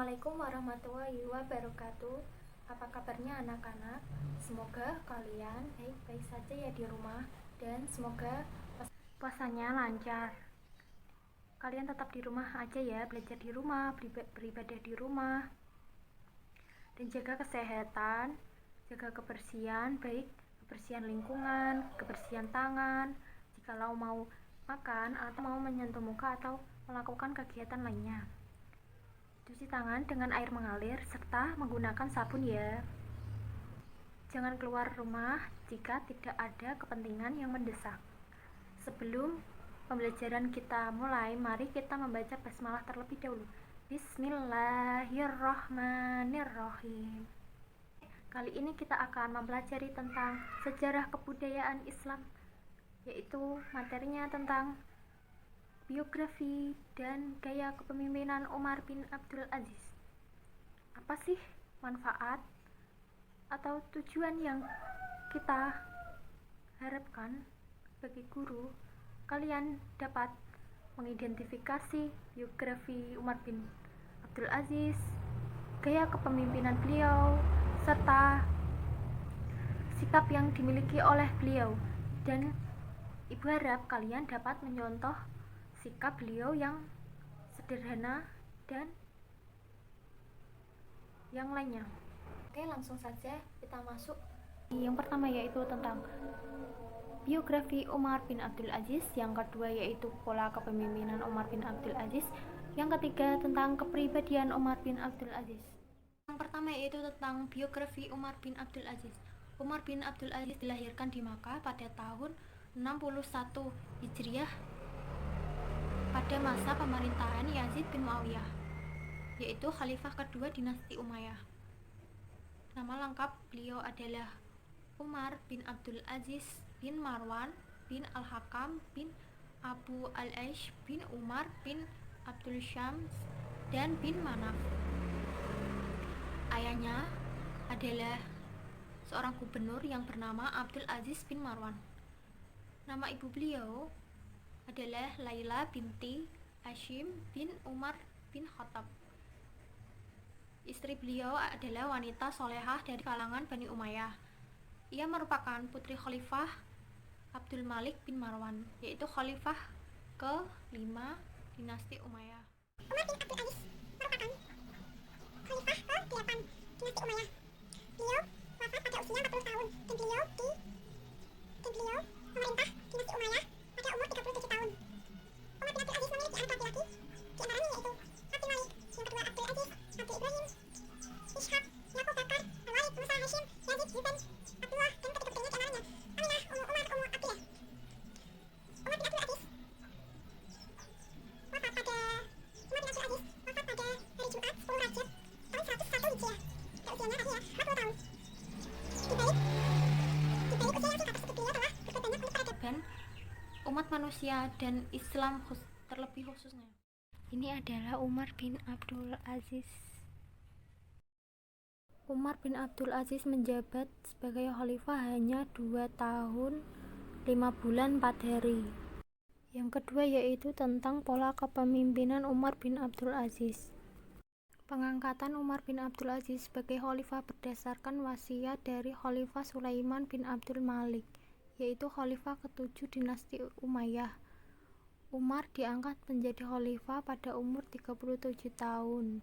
Assalamualaikum warahmatullahi wabarakatuh. Apa kabarnya anak-anak? Semoga kalian baik-baik saja ya di rumah, dan semoga puasanya lancar. Kalian tetap di rumah aja ya, belajar di rumah, beribadah di rumah, dan jaga kesehatan, jaga kebersihan, baik kebersihan lingkungan, kebersihan tangan. Jikalau mau makan atau mau menyentuh muka atau melakukan kegiatan lainnya, cuci tangan dengan air mengalir serta menggunakan sabun ya. Jangan keluar rumah jika tidak ada kepentingan yang mendesak. Sebelum pembelajaran kita mulai, mari kita membaca basmalah terlebih dahulu. Bismillahirrahmanirrahim. Kali ini kita akan mempelajari tentang sejarah kebudayaan Islam, yaitu materinya tentang biografi dan gaya kepemimpinan Umar bin Abdul Aziz. Apa sih manfaat atau tujuan yang kita harapkan sebagai guru? Kalian dapat mengidentifikasi biografi Umar bin Abdul Aziz, gaya kepemimpinan beliau, serta sikap yang dimiliki oleh beliau, dan ibu harap kalian dapat menyontoh sikap beliau yang sederhana dan yang lainnya. Oke, langsung saja kita masuk. Yang pertama yaitu tentang biografi Umar bin Abdul Aziz, yang kedua yaitu pola kepemimpinan Umar bin Abdul Aziz, yang ketiga tentang kepribadian Umar bin Abdul Aziz. Yang pertama yaitu tentang biografi Umar bin Abdul Aziz. Umar bin Abdul Aziz dilahirkan di Makkah pada tahun 61 Hijriah pada masa pemerintahan Yazid bin Muawiyah, yaitu khalifah kedua dinasti Umayyah. Nama lengkap beliau adalah Umar bin Abdul Aziz bin Marwan bin Al-Hakam bin Abu Al-Aish bin Umar bin Abdul Syams dan bin Manaf. Ayahnya adalah seorang gubernur yang bernama Abdul Aziz bin Marwan. Nama ibu beliau adalah Laila binti Hashim bin Umar bin Khattab. Istri beliau adalah wanita solehah dari kalangan Bani Umayyah. Ia merupakan putri Khalifah Abdul Malik bin Marwan, yaitu khalifah ke-5 dinasti Umayyah. Umar bin Abdul Aziz merupakan khalifah ke-8 dinasti Umayyah. Beliau wafat pada usia 40 tahun dan beliau memerintah dinasti Umayyah pada umur 37 tahun. Umar bin Abdul Aziz memiliki anak laki-laki, di antaranya yaitu Abdul Malik, yang kedua Abdul Aziz, Abdul Ibrahim, Ishaq, Yaqub Bakar, Al-Walid, Musa, Hashim, Yazid, Zubair, Abdullah, dan ketiga putrinya di antaranya Aminah, Ummu Umar, Ummu Abdillah. Umar bin Abdul Aziz wafat pada hari Jumat 10 Rajab tahun 101 Hijriah. Usianya adalah 40 tahun. Di balik usia yang singkat tersebut, beliau telah berbuat banyak untuk peradaban umat manusia dan Islam terlebih khususnya. Ini adalah Umar bin Abdul Aziz. Umar bin Abdul Aziz menjabat sebagai khalifah hanya 2 tahun 5 bulan 4 hari. Yang kedua yaitu tentang pola kepemimpinan Umar bin Abdul Aziz. Pengangkatan Umar bin Abdul Aziz sebagai khalifah berdasarkan wasiat dari Khalifah Sulaiman bin Abdul Malik, yaitu khalifah ke-7 dinasti Umayyah. Umar diangkat menjadi khalifah pada umur 37 tahun.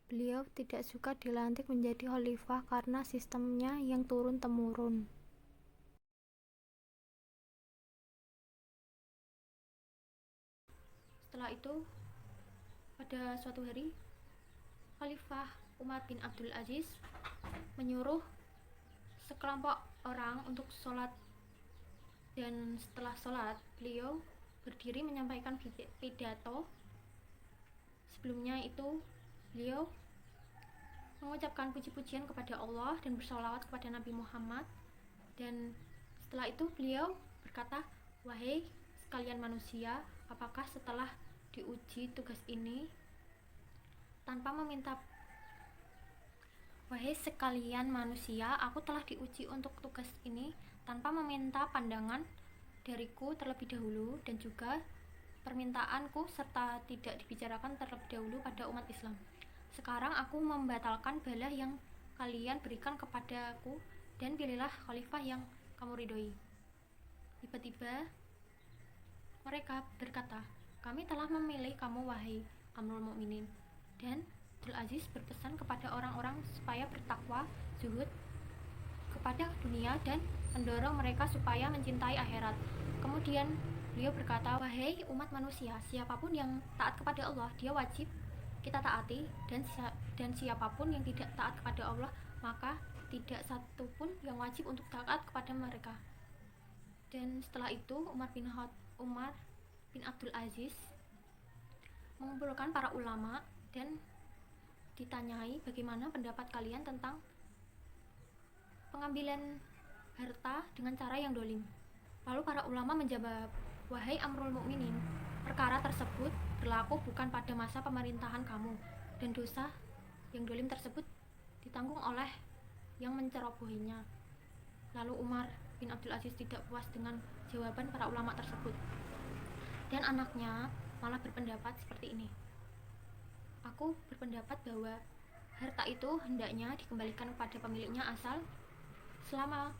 Beliau tidak suka dilantik menjadi khalifah karena sistemnya yang turun-temurun. Setelah itu, pada suatu hari, Khalifah Umar bin Abdul Aziz menyuruh sekelompok orang untuk sholat, dan setelah sholat beliau berdiri menyampaikan pidato. Sebelumnya itu beliau mengucapkan puji-pujian kepada Allah dan bersolawat kepada Nabi Muhammad, dan setelah itu beliau berkata, "Wahai sekalian manusia, apakah setelah diuji tugas ini tanpa meminta Wahai sekalian manusia, aku telah diuji untuk tugas ini tanpa meminta pandangan dariku terlebih dahulu, dan juga permintaanku serta tidak dibicarakan terlebih dahulu pada umat Islam. Sekarang aku membatalkan bala yang kalian berikan kepadaku dan pilihlah khalifah yang kamu ridhoi. Tiba-tiba mereka berkata, kami telah memilih kamu wahai Amrul Mukminin. Dan Abdul Aziz berpesan kepada orang-orang supaya bertakwa, zuhud kepada dunia dan mendorong mereka supaya mencintai akhirat. Kemudian beliau berkata, wahai umat manusia, siapapun yang taat kepada Allah, dia wajib kita taati, dan siapapun yang tidak taat kepada Allah, maka tidak satupun yang wajib untuk taat kepada mereka. Dan setelah itu Umar bin Abdul Aziz mengumpulkan para ulama dan ditanyai bagaimana pendapat kalian tentang pengambilan harta dengan cara yang dolim. Lalu para ulama menjawab, wahai Amrul Mukminin, perkara tersebut berlaku bukan pada masa pemerintahan kamu, dan dosa yang dolim tersebut ditanggung oleh yang mencerobohinya. Lalu Umar bin Abdul Aziz tidak puas dengan jawaban para ulama tersebut, dan anaknya malah berpendapat seperti ini. Aku berpendapat bahwa harta itu hendaknya dikembalikan kepada pemiliknya asal selama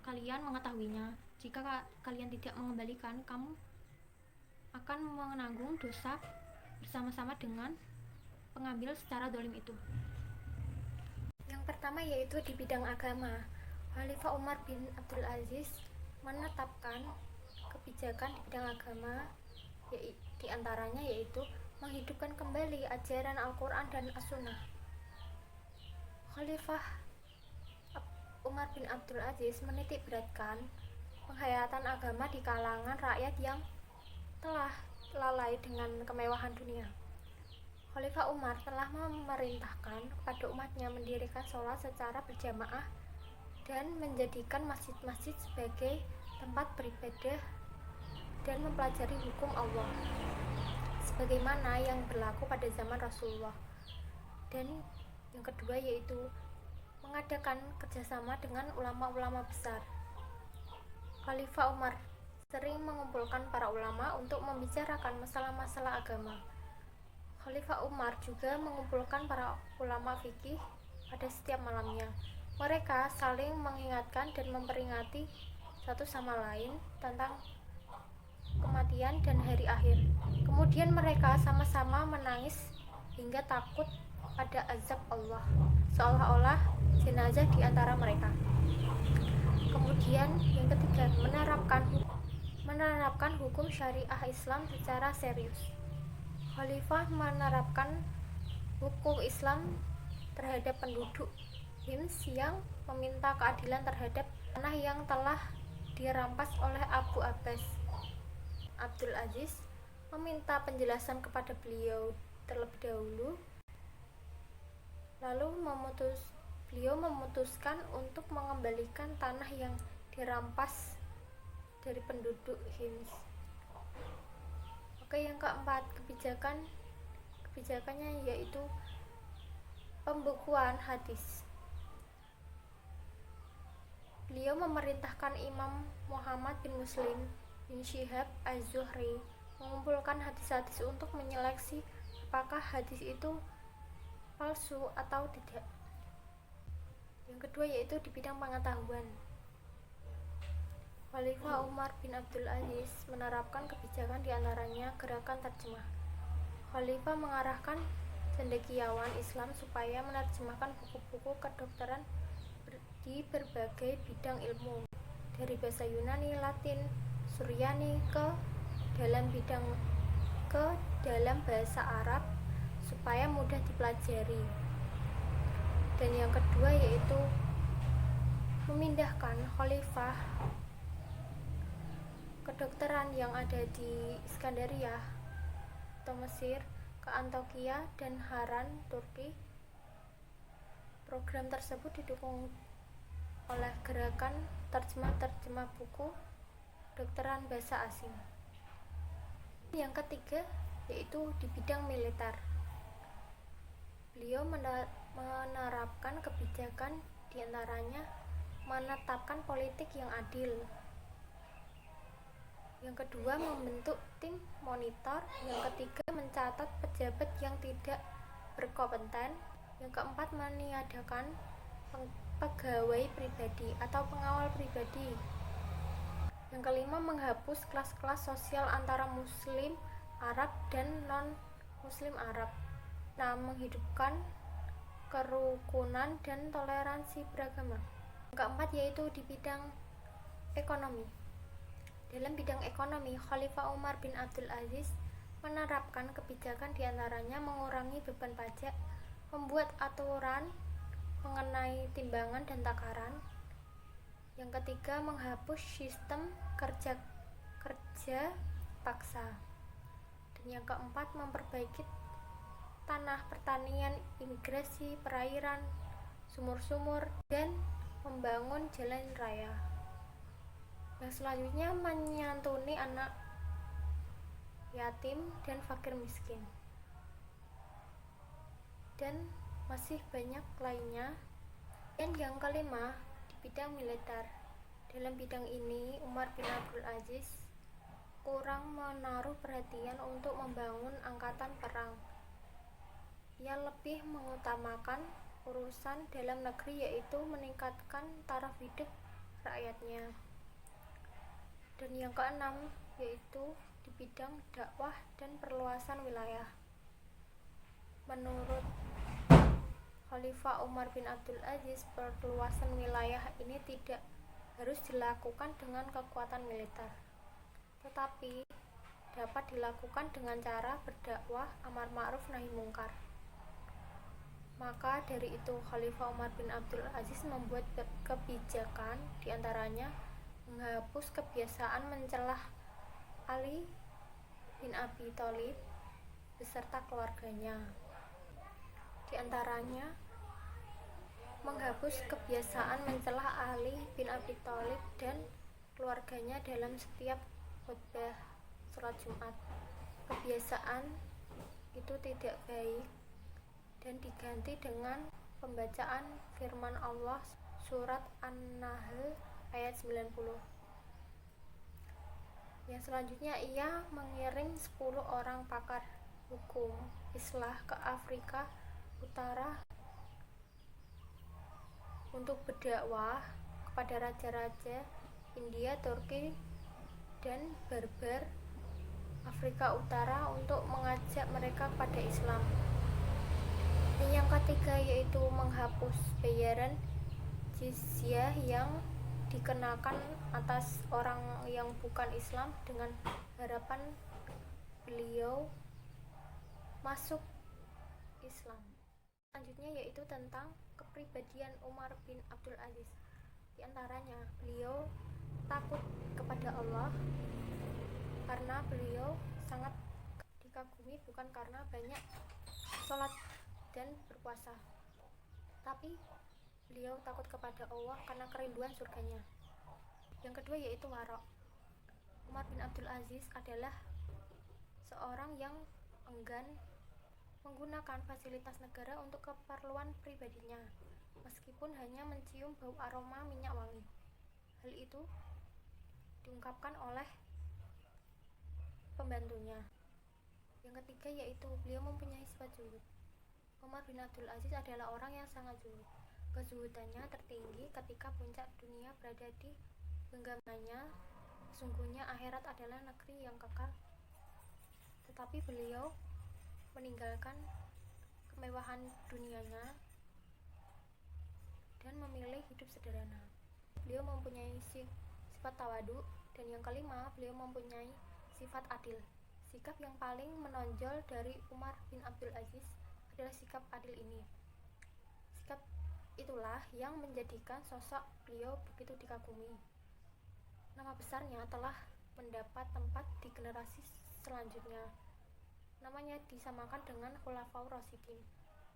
kalian mengetahuinya. Jika kalian tidak mengembalikan, kamu akan menanggung dosa bersama-sama dengan pengambil secara dolim itu. Yang pertama yaitu di bidang agama. Khalifah Umar bin Abdul Aziz menetapkan kebijakan di bidang agama, di antaranya yaitu menghidupkan kembali ajaran Al-Quran dan As-Sunnah. Khalifah Umar bin Abdul Aziz menitik beratkan penghayatan agama di kalangan rakyat yang telah lalai dengan kemewahan dunia. Khalifah Umar telah memerintahkan kepada umatnya mendirikan sholat secara berjamaah dan menjadikan masjid-masjid sebagai tempat beribadah dan mempelajari hukum Allah sebagaimana yang berlaku pada zaman Rasulullah. Dan yang kedua yaitu mengadakan kerjasama dengan ulama-ulama besar. Khalifah Umar sering mengumpulkan para ulama untuk membicarakan masalah-masalah agama. Khalifah Umar juga mengumpulkan para ulama fikih pada setiap malamnya. Mereka saling mengingatkan dan memperingati satu sama lain tentang kematian dan hari akhir. Kemudian mereka sama-sama menangis hingga takut pada azab Allah, seolah-olah jenazah di antara mereka. Kemudian yang ketiga, menerapkan hukum syariah Islam secara serius. Khalifah menerapkan hukum Islam terhadap penduduk Hims yang meminta keadilan terhadap tanah yang telah dirampas oleh Abu Abbas. Abdul Aziz meminta penjelasan kepada beliau terlebih dahulu, lalu beliau memutuskan untuk mengembalikan tanah yang dirampas dari penduduk Hims. Oke, yang keempat, kebijakannya yaitu pembukuan hadis. Beliau memerintahkan Imam Muhammad bin Muslim bin Syihab Az-Zuhri mengumpulkan hadis-hadis untuk menyeleksi apakah hadis itu palsu atau tidak. Yang kedua yaitu di bidang pengetahuan. Khalifah Umar bin Abdul Aziz menerapkan kebijakan diantaranya gerakan terjemah. Khalifah mengarahkan cendekiawan Islam supaya menerjemahkan buku-buku kedokteran di berbagai bidang ilmu, dari bahasa Yunani, Latin, Suryani ke dalam bahasa Arab supaya mudah dipelajari. Dan yang kedua yaitu memindahkan khalifah kedokteran yang ada di Iskandaria atau Mesir ke Antokia dan Haran, Turki. Program tersebut didukung oleh gerakan terjemah buku kedokteran bahasa asing. Yang ketiga yaitu di bidang militer. Beliau menerapkan kebijakan diantaranya menetapkan politik yang adil. Yang kedua membentuk tim monitor. Yang ketiga mencatat pejabat yang tidak berkompeten. Yang keempat, meniadakan pegawai pribadi atau pengawal pribadi. Yang kelima, menghapus kelas-kelas sosial antara Muslim Arab dan non-Muslim Arab. Nah, menghidupkan kerukunan dan toleransi beragama. Yang keempat yaitu di bidang ekonomi. Dalam bidang ekonomi, Khalifah Umar bin Abdul Aziz menerapkan kebijakan diantaranya mengurangi beban pajak, membuat aturan mengenai timbangan dan takaran. Yang ketiga, menghapus sistem kerja paksa. Dan yang keempat, memperbaiki tanah pertanian, imigrasi, perairan, sumur-sumur, dan membangun jalan raya. Yang selanjutnya, menyantuni anak yatim dan fakir miskin. Dan masih banyak lainnya. Dan yang kelima, di bidang militer. Dalam bidang ini, Umar bin Abdul Aziz kurang menaruh perhatian untuk membangun angkatan perang. Ia lebih mengutamakan urusan dalam negeri, yaitu meningkatkan taraf hidup rakyatnya. Dan yang keenam, yaitu di bidang dakwah dan perluasan wilayah. Menurut Khalifah Umar bin Abdul Aziz, perluasan wilayah ini tidak harus dilakukan dengan kekuatan militer, tetapi dapat dilakukan dengan cara berdakwah amar ma'ruf nahi mungkar. Maka dari itu, Khalifah Umar bin Abdul Aziz membuat kebijakan diantaranya menghapus kebiasaan mencelah Ali bin Abi Thalib beserta keluarganya. Di antaranya, menghapus kebiasaan mencelah Ali bin Abi Thalib dan keluarganya dalam setiap khutbah sholat Jumat. Kebiasaan itu tidak baik dan diganti dengan pembacaan firman Allah surat An-Nahl ayat 90. Yang selanjutnya, ia mengirim 10 orang pakar hukum Islam ke Afrika Utara untuk berdakwah kepada raja-raja India, Turki, dan Barbar Afrika Utara untuk mengajak mereka pada Islam. Dan yang ketiga yaitu menghapus bayaran jizyah yang dikenakan atas orang yang bukan Islam dengan harapan beliau masuk Islam. Selanjutnya yaitu tentang kepribadian Umar bin Abdul Aziz. Di antaranya, beliau takut kepada Allah karena beliau sangat dikagumi bukan karena banyak sholat dan berpuasa, tapi beliau takut kepada Allah karena kerinduan surganya. Yang kedua yaitu warok. Umar bin Abdul Aziz adalah seorang yang enggan menggunakan fasilitas negara untuk keperluan pribadinya, meskipun hanya mencium bau aroma minyak wangi. Hal itu diungkapkan oleh pembantunya. Yang ketiga yaitu beliau mempunyai sifat zuhud. Umar bin Abdul Aziz adalah orang yang sangat zuhud. Kezuhudannya tertinggi ketika puncak dunia berada di genggamannya. Sesungguhnya akhirat adalah negeri yang kekal, tetapi beliau meninggalkan kemewahan dunianya dan memilih hidup sederhana. Beliau mempunyai sifat tawadu. Dan yang kelima, beliau mempunyai sifat adil. Sikap yang paling menonjol dari Umar bin Abdul Aziz adalah sikap adil ini. Sikap itulah yang menjadikan sosok beliau begitu dikagumi. Nama besarnya telah mendapat tempat di generasi selanjutnya. Namanya disamakan dengan Khulafaur Rasyidin.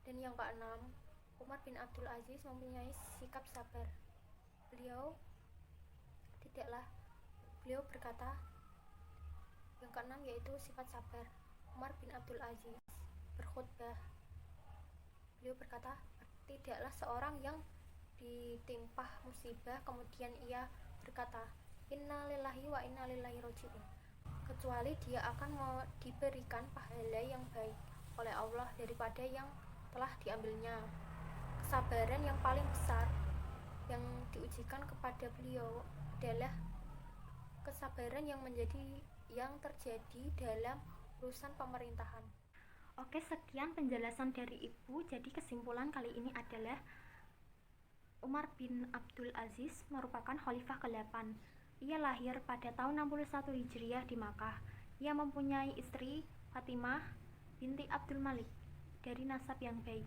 Dan yang keenam, Umar bin Abdul Aziz mempunyai sikap sabar. Beliau berkata, yang keenam yaitu sifat sabar. Umar bin Abdul Aziz berkhutbah. Beliau berkata, tidaklah seorang yang ditimpa musibah kemudian ia berkata, Inna lillahi wa inna ilaihi raji'un, kecuali dia akan diberikan pahala yang baik oleh Allah daripada yang telah diambilnya. Kesabaran yang paling besar yang diujikan kepada beliau adalah kesabaran yang terjadi dalam urusan pemerintahan. Oke, sekian penjelasan dari Ibu. Jadi kesimpulan kali ini adalah Umar bin Abdul Aziz merupakan khalifah ke-8. Ia lahir pada tahun 61 Hijriah di Makkah. Ia mempunyai istri Fatimah binti Abdul Malik dari nasab yang baik.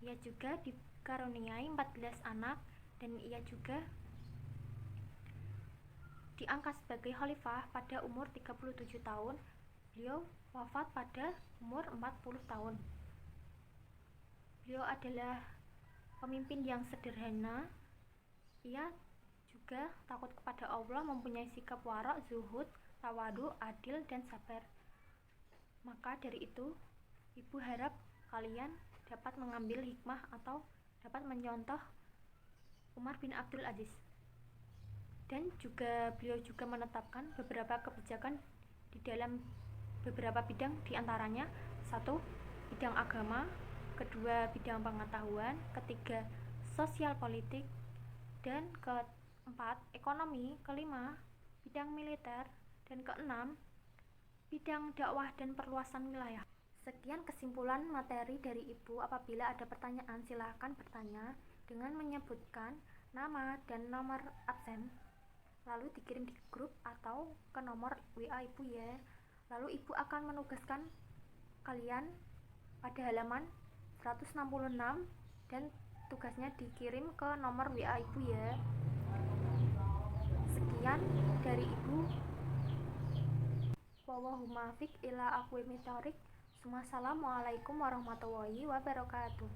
Ia juga dikaruniai 14 anak dan ia juga diangkat sebagai khalifah pada umur 37 tahun. Beliau wafat pada umur 40 tahun. Beliau adalah pemimpin yang sederhana. Ia juga takut kepada Allah, mempunyai sikap warak, zuhud, tawadu, adil, dan sabar. Maka dari itu, Ibu harap kalian dapat mengambil hikmah atau dapat mencontoh Umar bin Abdul Aziz. Dan juga beliau juga menetapkan beberapa kebijakan di dalam beberapa bidang, diantaranya 1. Bidang agama, 2. Bidang pengetahuan, 3. Sosial politik, dan 4. Ekonomi, 5. Bidang militer, dan 6. Bidang dakwah dan perluasan wilayah. Sekian kesimpulan materi dari Ibu. Apabila ada pertanyaan silahkan bertanya dengan menyebutkan nama dan nomor absen, lalu dikirim di grup atau ke nomor WA Ibu ya. Lalu Ibu akan menugaskan kalian pada halaman 166 dan tugasnya dikirim ke nomor WA Ibu ya. Sekian dari Ibu. Wallahul muwaffiq ila aqwamit thoriq. Wassalamualaikum warahmatullahi wabarakatuh.